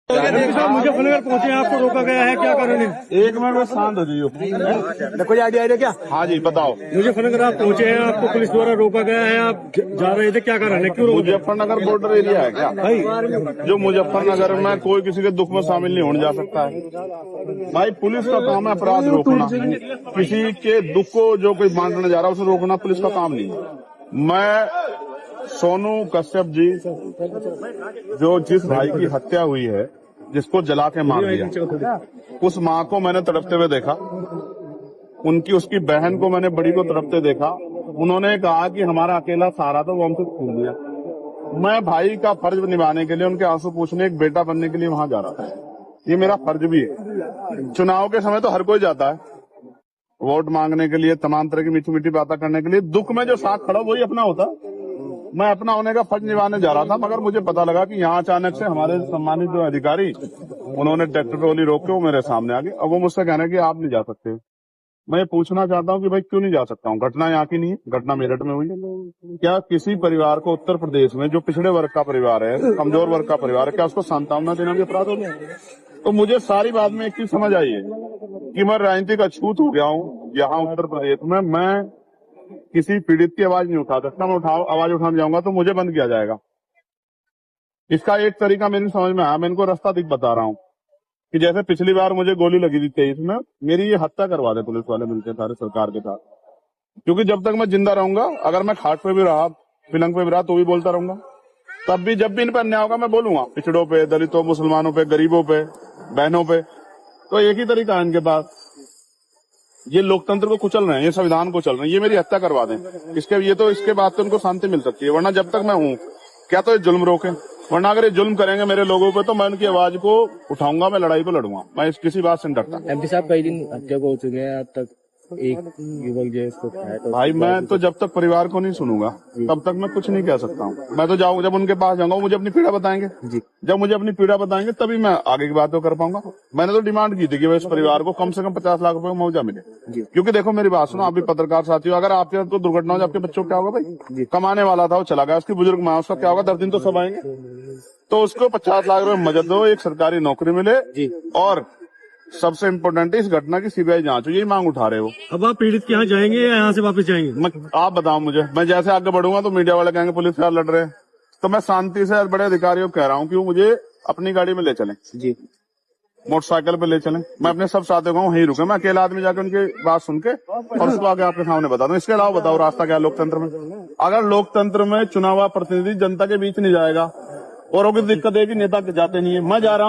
मुजफ्फरनगर पहुंचे, आपको रोका गया है, क्या कारण है? एक मिनट में शांत हो जाइयो। कोई आइडिया है क्या? हाँ जी बताओ। मुजफ्फरनगर आप पहुंचे हैं, आपको पुलिस द्वारा रोका गया है, आप जा रहे थे, क्या कारण है, क्यों रोका? मुजफ्फरनगर बॉर्डर एरिया है क्या भाई? जो मुजफ्फरनगर में कोई किसी के दुख में शामिल नहीं होने जा सकता है भाई। पुलिस का काम है अपराध रोकना, किसी के दुख को जो कोई बांटने जा रहा है उसे रोकना पुलिस का काम नहीं है। मैं सोनू कश्यप जी, जो जिस भाई की हत्या हुई है, जिसको जला के मार दिया, उस माँ को मैंने तड़पते हुए देखा, उसकी बहन को मैंने बड़ी को तड़पते देखा। उन्होंने कहा कि हमारा अकेला सहारा था, वो हमसे छूट गया। मैं भाई का फर्ज निभाने के लिए, उनके आंसू पूछने, एक बेटा बनने के लिए वहां जा रहा था। ये मेरा फर्ज भी है। चुनाव के समय तो हर कोई जाता है वोट मांगने के लिए, तमाम तरह की मीठी मीठी बातें करने के लिए। दुख में जो साथ खड़ा वही अपना होता। मैं अपना होने का फर्ज निभाने जा रहा था, मगर मुझे पता लगा कि यहाँ अचानक से हमारे सम्मानित जो अधिकारी, उन्होंने ट्रैक्टर ट्रॉली रोक के वो मेरे सामने आ गए। अब वो मुझसे कहने कि आप नहीं जा सकते। मैं ये पूछना चाहता हूँ कि भाई क्यों नहीं जा सकता हूँ? घटना यहाँ की नहीं है, घटना मेरठ में हुई है। क्या किसी परिवार को उत्तर प्रदेश में, जो पिछड़े वर्ग का परिवार है, कमजोर वर्ग का परिवार है, क्या उसको सांत्वना देना भी अपराध हो गया? तो मुझे सारी बात में एक चीज समझ आई है कि मैं राजनीतिक अछूत हो गया हूँ यहाँ उत्तर प्रदेश में। मैं किसी पीड़ित की आवाज नहीं उठा सकता। मैं आवाज उठाने जाऊंगा तो मुझे बंद किया जाएगा। इसका एक तरीका मेरी समझ में आया, मैं इनको रास्ता बता रहा हूँ कि जैसे पिछली बार मुझे गोली लगी थी 23 में, मेरी ये हत्या करवा दे पुलिस वाले मिलकर सारे सरकार के साथ। क्योंकि जब तक मैं जिंदा रहूंगा, अगर मैं खाट पे भी रहा, पिलंग पे भी रहा, तो भी बोलता रहूंगा। तब भी जब भी इन पर अन्याय होगा मैं बोलूंगा, पिछड़ों पे, दलितों, मुसलमानों पे, गरीबों पे, बहनों पे। तो एक ही तरीका है इनके पास, ये लोकतंत्र को कुचल रहे हैं, ये संविधान को चल रहे हैं, ये मेरी हत्या करवा दें। इसके बाद तो उनको शांति मिल सकती है, वरना जब तक मैं हूँ क्या तो ये जुल्म रोके, वरना अगर ये जुल्म करेंगे मेरे लोगों पे तो मैं उनकी आवाज को उठाऊंगा, मैं लड़ाई को लड़ूंगा। मैं किसी बात से नहीं डरता। एमपी साहब कई दिन हत्या को हो चुके हैं, अब तक एक युवक जो इसको खाया। तो भाई मैं तो जब तक परिवार को नहीं सुनूंगा तब तक मैं कुछ नहीं कह सकता हूँ। मैं तो जाऊंगा, जब उनके पास जाऊंगा, मुझे अपनी पीड़ा बताएंगे जी। जब मुझे अपनी पीड़ा बताएंगे तभी मैं आगे की बात तो कर पाऊंगा। मैंने तो डिमांड की थी कि इस परिवार को कम से कम 50 लाख रुपए का मुआवजा मिले। क्योंकि देखो मेरी बात सुनो, आप भी पत्रकार साथी हो, अगर आपके साथ कोई दुर्घटना हो, आपके बच्चों को क्या होगा भाई? कमाने वाला था, वो चला गया, उसकी बुजुर्ग माँ, उसका क्या होगा? 10 दिन तो सब आएंगे। तो उसको 50 लाख रुपए मदद दो, एक सरकारी नौकरी मिले, और सबसे इम्पोर्टेंट है इस घटना की सीबीआई जांच हो। यही मांग उठा रहे हो। अब आप पीड़ित के यहाँ जाएंगे या यहाँ से वापस जाएंगे? आप बताओ मुझे। मैं जैसे आगे बढ़ूंगा तो मीडिया वाले कहेंगे पुलिस वाले लड़ रहे हैं, तो मैं शांति से बड़े अधिकारियों को कह रहा हूँ कि वो मुझे अपनी गाड़ी में ले चलें जी, मोटरसाइकिल पे ले चलें। मैं अपने सब साथियों को वहीं रुके, मैं अकेला आदमी जाकर उनकी बात सुन के और उसको आगे आपके सामने बता दूं। इसके अलावा बताओ रास्ता क्या है लोकतंत्र में? अगर लोकतंत्र में चुनाव प्रतिनिधि जनता के बीच नहीं जाएगा और दिक्कत है कि नेता जाते नहीं है। मैं जा रहा हूँ।